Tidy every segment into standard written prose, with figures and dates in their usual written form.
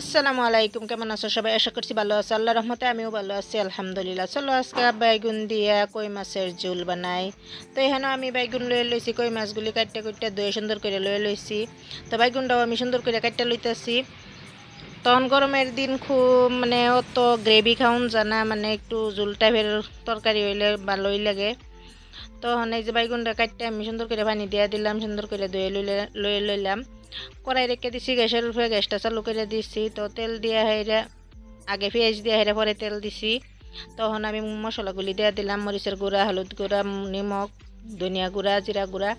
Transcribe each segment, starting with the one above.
আসসালামু আলাইকুম, কেমন আছো সবাই? আশা করছি ভালো আছো। আল্লাহর রহমতে আমিও ভালো আছি, আলহামদুলিল্লাহ। চলো আজকে বাইগুন দিয়া কই মাছের ঝোল বানাই। তো এখানে আমি বাইগুন লয়ে লইছি, কই মাছগুলি কাটতে কুটতে ধুয়ে সুন্দর করে লয়ে লইছি। তো বাইগুনটাও আমি সুন্দর করে কাটতে লইতেছি। তখন গরমের দিন খুব অত গ্রেভি খাউন জানা, একটু ঝোল টাইপের তরকারি হইলে ভালোই লাগে। তখন এই যে বাইগুনটা কাটতে আমি সুন্দর করে পানি দিয়া দিলাম, সুন্দর করে ধুয়ে লয়ে লইলাম। কড়াই রেখে দিছি, গ্যাসের উপরে গ্যাসটা চালু করে দিছি। তো তেল দিয়া হেরা আগে পেঁয়াজ দিয়া হেরা পরে তেল দিছি। তখন আমি মশলাগুলি দিয়া দিলাম, মরিচের গুঁড়া, হলুদ গুঁড়া, নিমক, ধনিয়া গুঁড়া, জিরা গুঁড়া।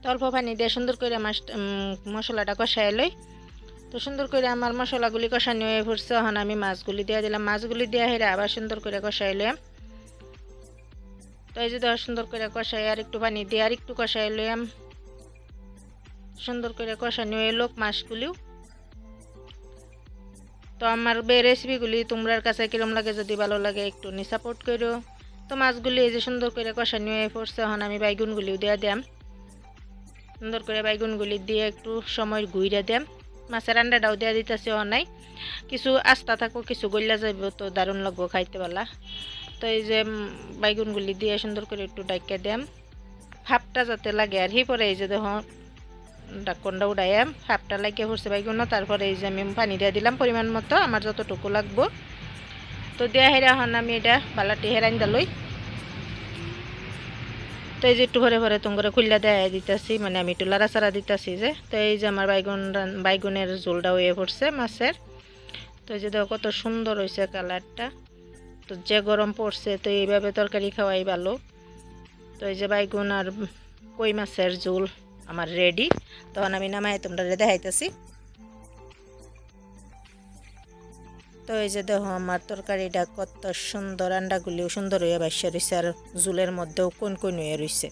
তো অল্প পানি দিয়ে সুন্দর করে মশলাটা কষাই লই। তো সুন্দর করে আমার মশলাগুলি কষানো হয়ে পড়ছে। তখন আমি মাছগুলি দিয়া দিলাম, মাছগুলি দিয়া হেরা আবার সুন্দর করে কষাই লইম। তো এই যে দেওয়া সুন্দর করে কষাই আর একটু পানি দিয়ে আর একটু কষাই লইম। সুন্দর করে কষানো এলো মাছগুলিও। তো আমার রেসিপিগুলি তোমার কাছে কিরম লাগে, যদি ভালো লাগে একটু সাপোর্ট করো। তো মাছগুলি এই যে সুন্দর করে কষানো হয়ে পড়ছে। এখন আমি বাইগুনগুলিও দিয়ে দিলাম, সুন্দর করে বাইগুনগুলি দিয়ে একটু সময় ঘুইরে দিলাম। মাছের আন্ডাটাও দিয়ে দিতেছি অনাই, কিছু আস্তা থাকবো, কিছু গল্লা যাইব, তো দারুণ লাগবো খাইতে পারলা। তো এই যে বাইগুনগুলি দিয়ে সুন্দর করে একটু ডাইকা দিলাম, ভাপটা যাতে লাগে আর পরে এই যে দেখো ঢাকনটা উঠাইয়া ভাপটা লাগিয়ে পড়ছে বাইগুন। তারপরে এই যে আমি পানি দিয়ে দিলাম পরিমাণ মতো, আমার যতটুকু লাগবো। তো দেয়া হেরা এখন আমি এটা বালাটি হেরাইন দালই। তো এই যে একটু ভরে ভরে করে খুললা দেয়া দিতেছি, আমি একটু লাড়াচাড়া দিতেছি যে। তো এই যে আমার বাইগুনের ঝোলটা হয়ে পড়ছে মাছের। তো এই যে দেখো কত সুন্দর হয়েছে কালারটা। তো যে গরম পড়ছে, তো এইভাবে তরকারি খাওয়াই ভালো। তো এই যে বাইগুন আর কই মাছের ঝোল আমার রেডি। তখন আমি নামাই তোমরা দেখাইতেছি। তো এই যে দেখো আমার তরকারিটা কত সুন্দর, আন্ডাগুলিও সুন্দর হয়ে বাসা রয়েছে আর ঝোলের মধ্যেও কোন কোন হয়ে রয়েছে।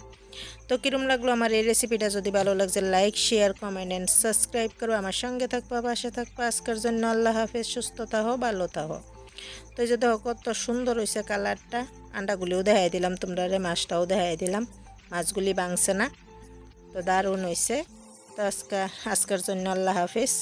তো কিরম লাগলো আমার এই রেসিপিটা? যদি ভালো লাগছে like, share, comment and subscribe করো। আমার সঙ্গে থাকবা, পাশে থাকবা। আজকের জন্য আল্লাহ হাফেজ, সুস্থ থাকো, ভালো থাকো। তো এই যে দেখো কত সুন্দর হয়েছে কালারটা। আন্ডাগুলিও দেখাই দিলাম তোমরা, মাছটাও দেখাই দিলাম, মাছগুলি ভাঙছে না। তো দারুণ হয়েছে। তো আজকের জন্য আল্লাহ হাফেজ।